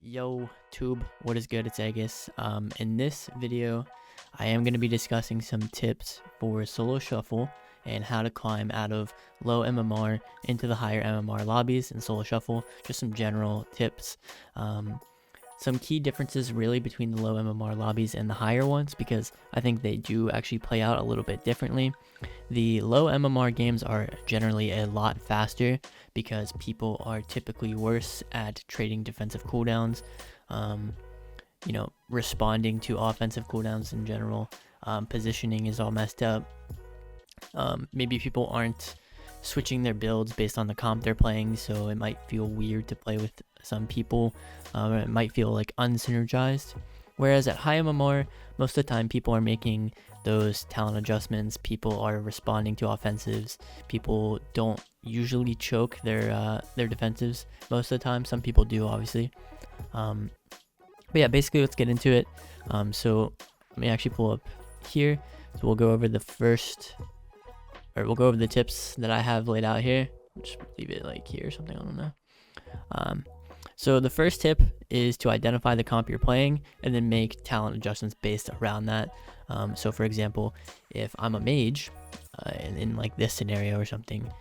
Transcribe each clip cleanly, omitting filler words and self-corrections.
Yo, tube, what is good? It's Aeghis. In this video, I am going to be discussing some tips for solo shuffle and how to climb out of low MMR into the higher MMR lobbies in solo shuffle. Just some general tips. Some key differences really between the low MMR lobbies and the higher ones, because I think they do actually play out a little bit differently. The low MMR games are generally a lot faster because people are typically worse at trading defensive cooldowns, responding to offensive cooldowns in general. Positioning is all messed up. Maybe people aren't switching their builds based on the comp they're playing, so it might feel weird to play with some people. It might feel like unsynergized. Whereas at high MMR, most of the time people are making those talent adjustments, people are responding to offensives, people don't usually choke their defensives most of the time. Some people do, obviously. But yeah, basically let's get into it. So let me actually pull up here. So we'll go over the tips that I have laid out here. Just leave it like here or something, I don't know. So the first tip is to identify the comp you're playing and then make talent adjustments based around that. So for example, if I'm a mage, in like this scenario or something,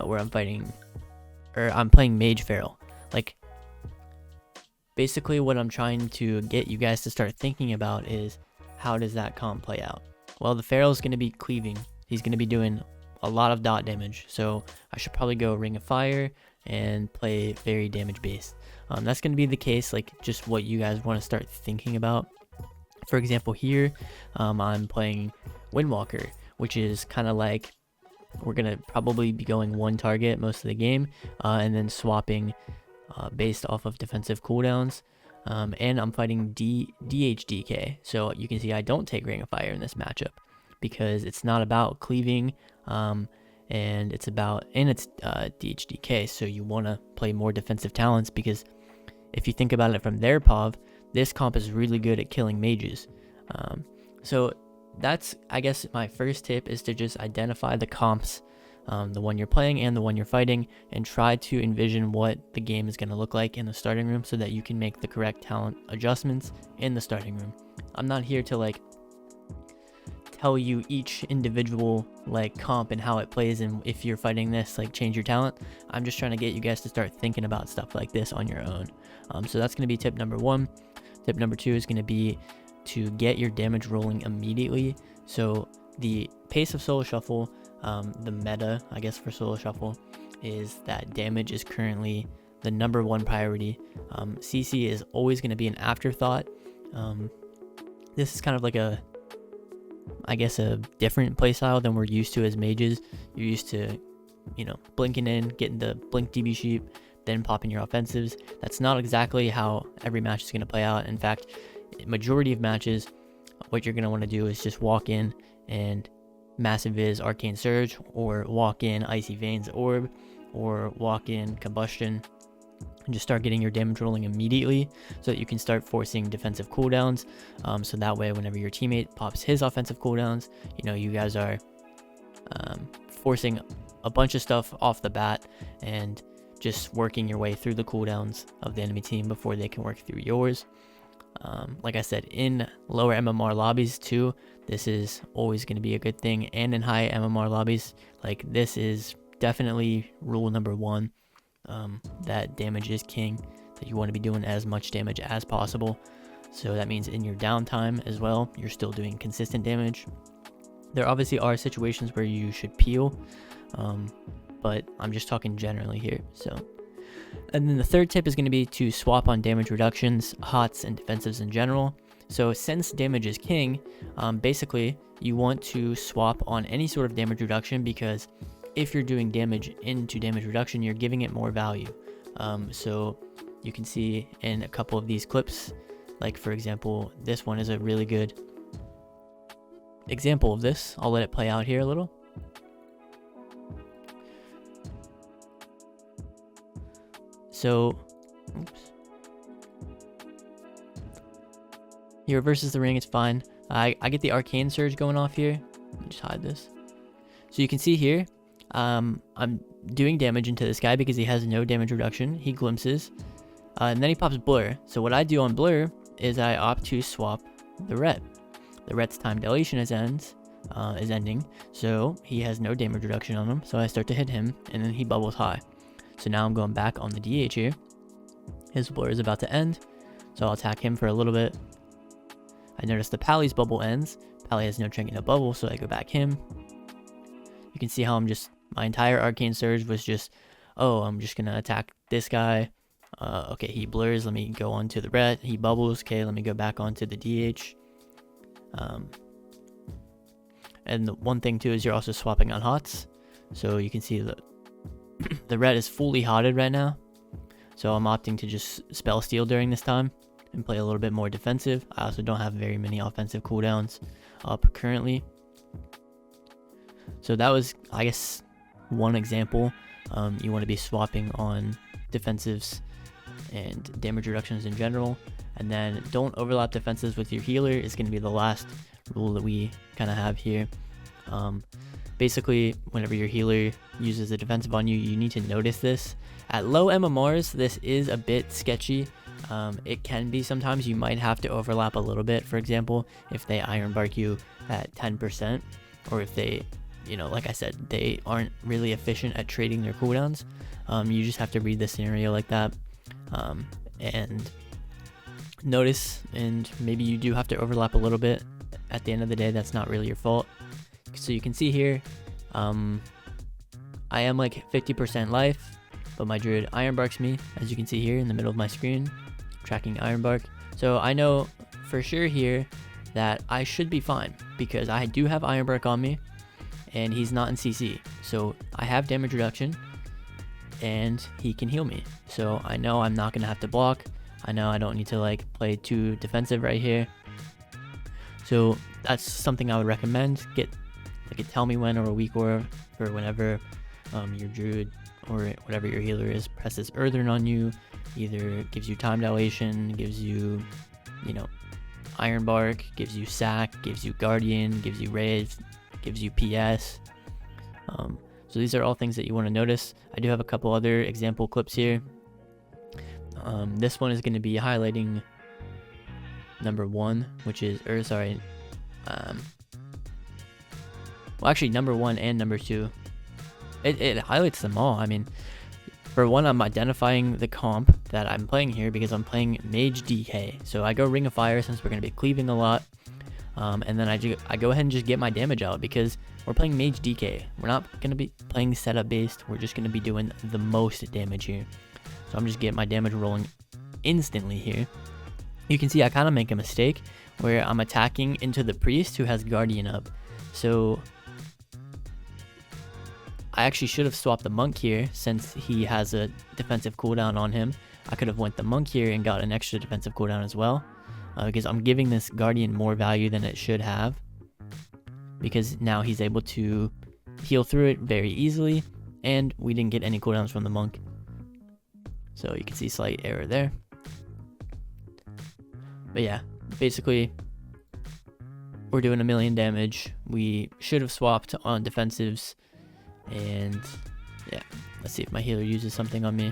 where I'm playing mage feral, like basically what I'm trying to get you guys to start thinking about is, how does that comp play out? Well, the feral is going to be cleaving. He's going to be doing a lot of dot damage, so I should probably go Ring of Fire and play very damage based. That's going to be the case, like just what you guys want to start thinking about. For example, here I'm playing Windwalker, which is kind of like, we're going to probably be going one target most of the game, and then swapping based off of defensive cooldowns. And I'm fighting DHDK, so you can see I don't take Ring of Fire in this matchup because it's not about cleaving, and it's DHDK, so you want to play more defensive talents, because if you think about it from their POV, this comp is really good at killing mages. So that's, I guess, my first tip, is to just identify the comps, the one you're playing and the one you're fighting, and try to envision what the game is going to look like in the starting room so that you can make the correct talent adjustments in the starting room. I'm not here to like tell you each individual like comp and how it plays, and if you're fighting this, like change your talent. I'm just trying to get you guys to start thinking about stuff like this on your own. So that's going to be tip number one. Tip number two is going to be to get your damage rolling immediately. So the pace of solo shuffle, the meta, I guess, for solo shuffle is that damage is currently the number one priority. CC is always going to be an afterthought. This is kind of like a different playstyle than we're used to as mages. You're used to, blinking in, getting the blink DB sheep, then popping your offensives. That's not exactly how every match is going to play out. In fact, majority of matches, what you're going to want to do is just walk in and Massive Viz Arcane Surge, or walk in Icy Veins Orb, or walk in Combustion, and just start getting your damage rolling immediately so that you can start forcing defensive cooldowns. So that way, whenever your teammate pops his offensive cooldowns, you guys are forcing a bunch of stuff off the bat and just working your way through the cooldowns of the enemy team before they can work through yours. Like I said, in lower MMR lobbies too, this is always going to be a good thing, and in high MMR lobbies, like this is definitely rule number one, that damage is king, that you want to be doing as much damage as possible. So that means in your downtime as well, you're still doing consistent damage. There obviously are situations where you should peel, but I'm just talking generally here. And then the third tip is going to be to swap on damage reductions, hots, and defensives in general. So since damage is king, basically you want to swap on any sort of damage reduction, because if you're doing damage into damage reduction, you're giving it more value. So you can see in a couple of these clips, like for example, this one is a really good example of this. I'll let it play out here a little. So, he reverses the ring, it's fine. I get the Arcane Surge going off here. Let me just hide this. So you can see here, I'm doing damage into this guy because he has no damage reduction. He glimpses. And then he pops Blur. So what I do on Blur is I opt to swap the ret. The ret's time dilation is ending, so he has no damage reduction on him. So I start to hit him, and then he bubbles high. So now I'm going back on the DH here. His Blur is about to end, so I'll attack him for a little bit. I notice the Pally's bubble ends. Pally has no trinket to bubble, so I go back him. You can see how my entire Arcane Surge was just, oh, I'm just gonna attack this guy. Okay, he blurs, let me go on to the ret. He bubbles, okay, let me go back onto the DH. And the one thing too is you're also swapping on hots. So you can see the ret is fully hotted right now. So I'm opting to just spell steal during this time and play a little bit more defensive. I also don't have very many offensive cooldowns up currently. So that was, I guess, one example. You want to be swapping on defensives and damage reductions in general. And then don't overlap defensives with your healer is going to be the last rule that we kind of have here. Basically, whenever your healer uses a defensive on you, you need to notice this. At low MMRs, this is a bit sketchy. It can be sometimes. You might have to overlap a little bit. For example, if they Iron Bark you at 10%, or if they, like I said, they aren't really efficient at trading their cooldowns. You just have to read the scenario like that and notice, and maybe you do have to overlap a little bit. At the end of the day, that's not really your fault. So you can see here, I am like 50% life, but my druid Iron Barks me, as you can see here in the middle of my screen, tracking Iron Bark. So I know for sure here that I should be fine because I do have Iron Bark on me and he's not in CC. So I have damage reduction and he can heal me. So I know I'm not gonna have to block. I know I don't need to like play too defensive right here. So that's something I would recommend. Get like a Tell Me When or a Weak Aura for whenever your druid or whatever your healer is presses Earthern on you. Either gives you time dilation, gives you, Iron Bark, gives you sack, gives you Guardian, gives you Rave, gives you PS. So these are all things that you want to notice. I do have a couple other example clips here. This one is going to be highlighting number 1, which is, well, actually number 1 and number 2. It highlights them all. I mean, for one, I'm identifying the comp that I'm playing here because I'm playing Mage DK. So I go Ring of Fire since we're going to be cleaving a lot. And then I go ahead and just get my damage out because we're playing Mage DK. We're not going to be playing setup based. We're just going to be doing the most damage here. So I'm just getting my damage rolling instantly here. You can see I kind of make a mistake where I'm attacking into the priest who has Guardian up. So I actually should have swapped the monk here since he has a defensive cooldown on him. I could have went the monk here and got an extra defensive cooldown as well. Because I'm giving this Guardian more value than it should have. Because now he's able to heal through it very easily. And we didn't get any cooldowns from the monk. So you can see slight error there. But yeah, basically, we're doing 1,000,000 damage. We should have swapped on defensives. And yeah, let's see if my healer uses something on me.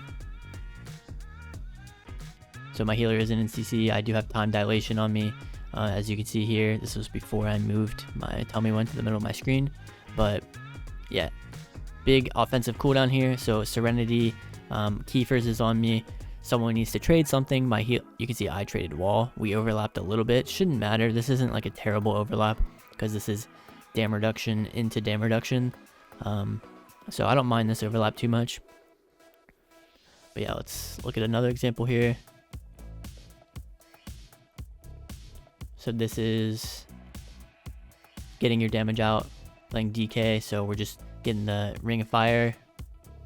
So my healer isn't in CC. I do have time dilation on me. As you can see here, this was before I moved my Tell Me When to the middle of my screen. But yeah, big offensive cooldown here. So Serenity, Kiefer's is on me. Someone needs to trade something. You can see I traded wall. We overlapped a little bit. Shouldn't matter. This isn't like a terrible overlap because this is dam reduction into dam reduction. So I don't mind this overlap too much. But yeah, let's look at another example here. So this is getting your damage out, playing DK. So we're just getting the Ring of Fire.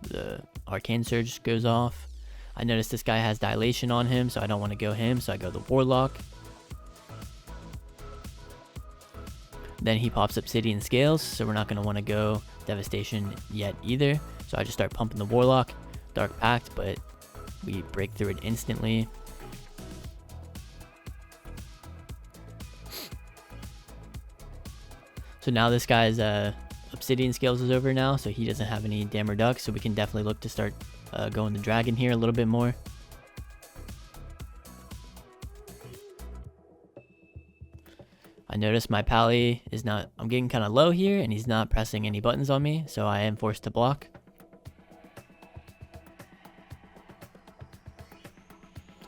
The Arcane Surge goes off. I notice this guy has dilation on him, so I don't want to go him. So I go the Warlock. Then he pops Obsidian Scales, so we're not going to want to go Devastation yet either. So I just start pumping the Warlock, Dark Pact, but we break through it instantly. So now this guy's Obsidian Scales is over now, so he doesn't have any dam reduct, so we can definitely look to start going the Dragon here a little bit more. I notice my pally is not, I'm getting kind of low here, and he's not pressing any buttons on me, so I am forced to block.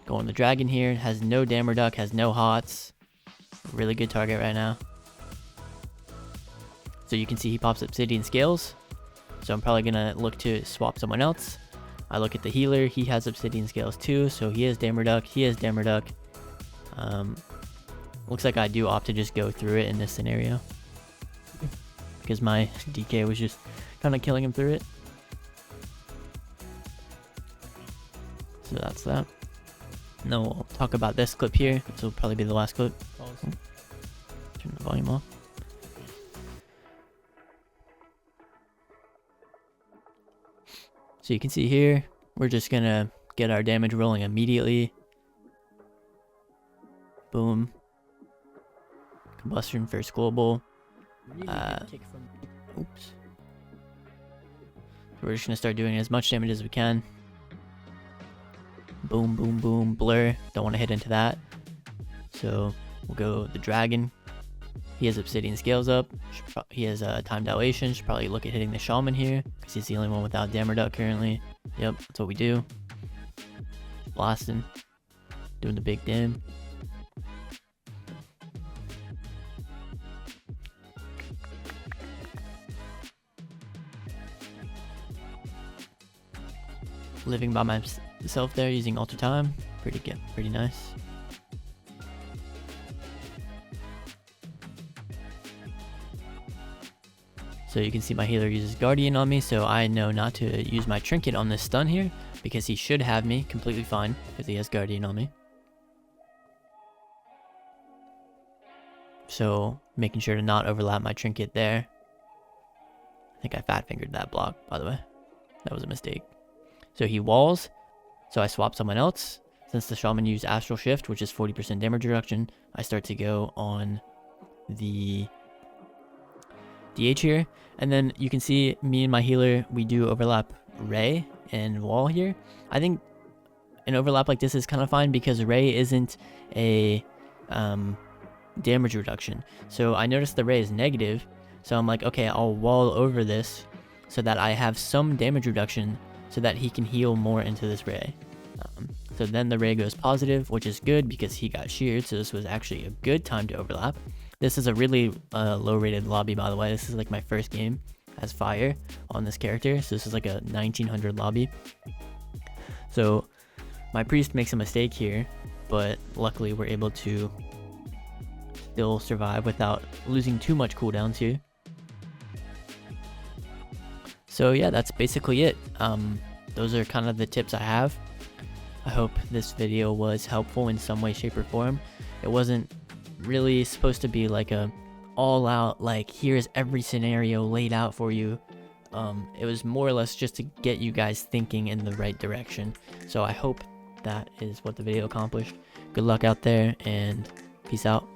Going the dragon here, has no dam reduct, has no hots. Really good target right now. So you can see he pops obsidian scales. So I'm probably gonna look to swap someone else. I look at the healer, he has obsidian scales too, so he has dam reduct, he has dam reduct. Looks like I do opt to just go through it in this scenario, because my DK was just kind of killing him through it. So that's that. Now we'll talk about this clip here. This will probably be the last clip. Turn the volume off. So you can see here, we're just gonna get our damage rolling immediately. Boom. Combustion first global. Oops. We're just gonna start doing as much damage as we can. Boom, boom, boom. Blur. Don't want to hit into that. So we'll go the dragon. He has obsidian scales up. He has time dilation. Should probably look at hitting the shaman here, because he's the only one without dam reduct currently. Yep, that's what we do. Blasting. Doing the big dam. Living by myself there using alter time. Pretty nice. So you can see my healer uses Guardian on me, so I know not to use my trinket on this stun here, because he should have me completely fine, because he has Guardian on me. So making sure to not overlap my trinket there. I think I fat fingered that block, by the way. That was a mistake. So he walls, so I swap someone else. Since the shaman used astral shift, which is 40% damage reduction, I start to go on the DH here. And then you can see me and my healer, we do overlap Ray and wall here. I think an overlap like this is kind of fine, because Ray isn't a damage reduction. So I noticed the Ray is negative, so I'm like, okay, I'll wall over this so that I have some damage reduction, so that he can heal more into this Ray. So then the Ray goes positive, which is good because he got sheared, so this was actually a good time to overlap. This is a really low rated lobby, by the way. This is like my first game as fire on this character, so this is like a 1900 lobby. So my priest makes a mistake here, but luckily we're able to still survive without losing too much cooldowns here. So yeah, that's basically it. Those are kind of the tips I have. I hope this video was helpful in some way, shape, or form. It wasn't really supposed to be like a all out, like here's every scenario laid out for you. It was more or less just to get you guys thinking in the right direction. So I hope that is what the video accomplished. Good luck out there, and peace out.